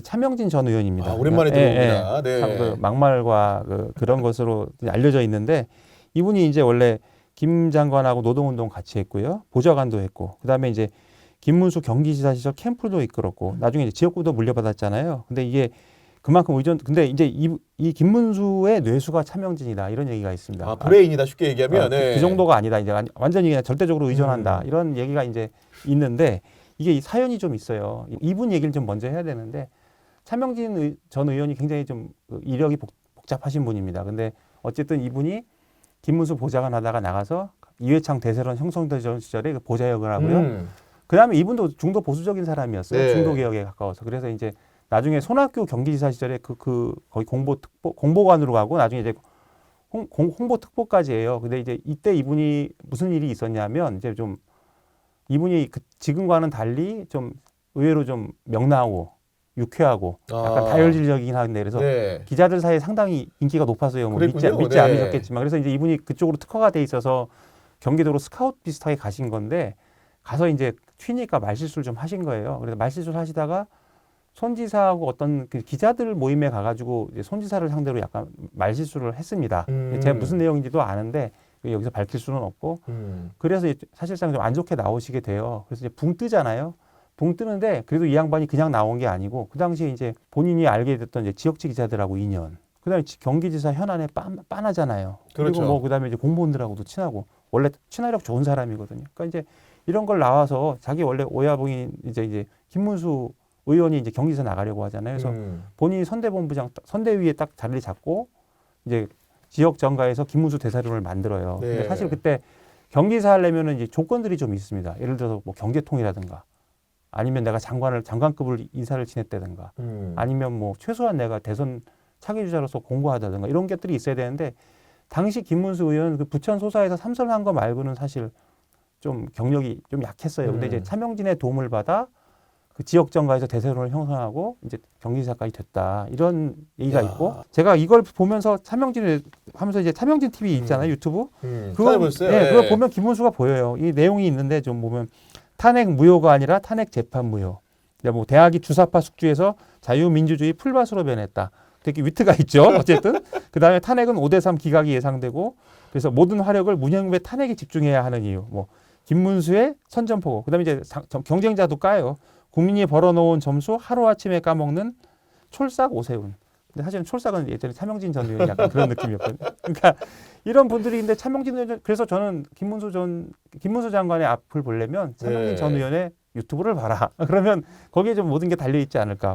차명진 전 의원입니다. 아, 오랜만에 들어옵니다. 네. 참 그 막말과 그런 것으로 알려져 있는데 이분이 이제 원래 김 장관하고 노동운동 같이 했고요. 보좌관도 했고 그다음에 이제 김문수 경기지사 시절 캠프도 이끌었고 나중에 이제 지역구도 물려받았잖아요. 근데 이게 그만큼 근데 이제 이 김문수의 뇌수가 차명진이다 이런 얘기가 있습니다. 아, 브레인이다 쉽게 얘기하면. 네. 그 정도가 아니다. 이제 완전히 그냥 절대적으로 의존한다. 이런 얘기가 이제 있는데 이게 이 사연이 좀 있어요. 이분 얘기를 좀 먼저 해야 되는데 차명진 전 의원이 굉장히 좀 이력이 복잡하신 분입니다. 근데 어쨌든 이분이 김문수 보좌관 하다가 나가서 이회창 대세론 형성되던 시절에 그 보좌역을 하고요. 그다음에 이분도 중도 보수적인 사람이었어요. 네. 중도 개혁에 가까워서. 그래서 이제 나중에 손학규 경기지사 시절에 거의 공보관으로 가고 나중에 이제 홍보특보까지 해요. 근데 이제 이때 이분이 무슨 일이 있었냐면 이제 좀 이분이 지금과는 달리 좀 의외로 좀 명랑하고 유쾌하고 약간 다혈질적이긴 한데 그래서 네. 기자들 사이에 상당히 인기가 높았어요. 뭐 믿지 네. 않으셨겠지만 그래서 이제 이분이 그쪽으로 특화가 돼 있어서 경기도로 스카우트 비슷하게 가신 건데 가서 이제 튀니까 말실수를 좀 하신 거예요. 그래서 말실수를 하시다가 손 지사하고 어떤 그 기자들 모임에 가가지고 이제 손 지사를 상대로 약간 말실수를 했습니다. 제가 무슨 내용인지도 아는데 여기서 밝힐 수는 없고 그래서 사실상 좀 안 좋게 나오시게 돼요. 그래서 이제 붕 뜨잖아요. 붕 뜨는데 그래도 이 양반이 그냥 나온 게 아니고 그 당시에 이제 본인이 알게 됐던 이제 지역지 기자들하고 인연. 그다음에 경기지사 현안에 빤하잖아요. 그렇죠. 그리고 뭐 그다음에 이제 공무원들하고도 친하고 원래 친화력 좋은 사람이거든요. 그러니까 이제 이런 걸 나와서 자기 원래 오야봉인 이제 김문수 의원이 이제 경기지사 나가려고 하잖아요. 그래서 본인이 선대본부장 선대위에 딱 자리를 잡고 이제 지역 정가에서 김문수 대사령을 만들어요. 네. 근데 사실 그때 경기사 하려면은 이제 조건들이 좀 있습니다. 예를 들어서 뭐 경계통이라든가 아니면 내가 장관급을 인사를 지냈다든가 아니면 뭐 최소한 내가 대선 차기 주자로서 공부하다든가 이런 것들이 있어야 되는데 당시 김문수 의원은 그 부천 소사에서 삼선한 거 말고는 사실 좀 경력이 좀 약했어요. 근데 이제 차명진의 도움을 받아 그 지역 정가에서 대세론을 형성하고 이제 경기지사까지 됐다 이런 얘기가 있고 제가 이걸 보면서 차명진을 하면서 이제 차명진 TV 있잖아요 유튜브 그거 그거 보면 김문수가 보여요. 이 내용이 있는데 좀 보면 탄핵 무효가 아니라 탄핵 재판 무효. 뭐 대학이 주사파 숙주에서 자유민주주의 풀밭으로 변했다. 되게 위트가 있죠. 어쨌든 그 다음에 탄핵은 5대3 기각이 예상되고 그래서 모든 화력을 문영배 탄핵에 집중해야 하는 이유. 뭐 김문수의 선전포고. 그다음에 이제 경쟁자도 까요. 국민이 벌어놓은 점수 하루아침에 까먹는 촐싹 오세훈. 근데 사실은 촐싹은 예전에 차명진 전 의원이 약간 그런 느낌이었거든요. 그러니까 이런 분들인데 차명진 의원 그래서 저는 김문수 장관의 앞을 보려면 차명진 전 의원의 유튜브를 봐라. 그러면 거기에 좀 모든 게 달려 있지 않을까.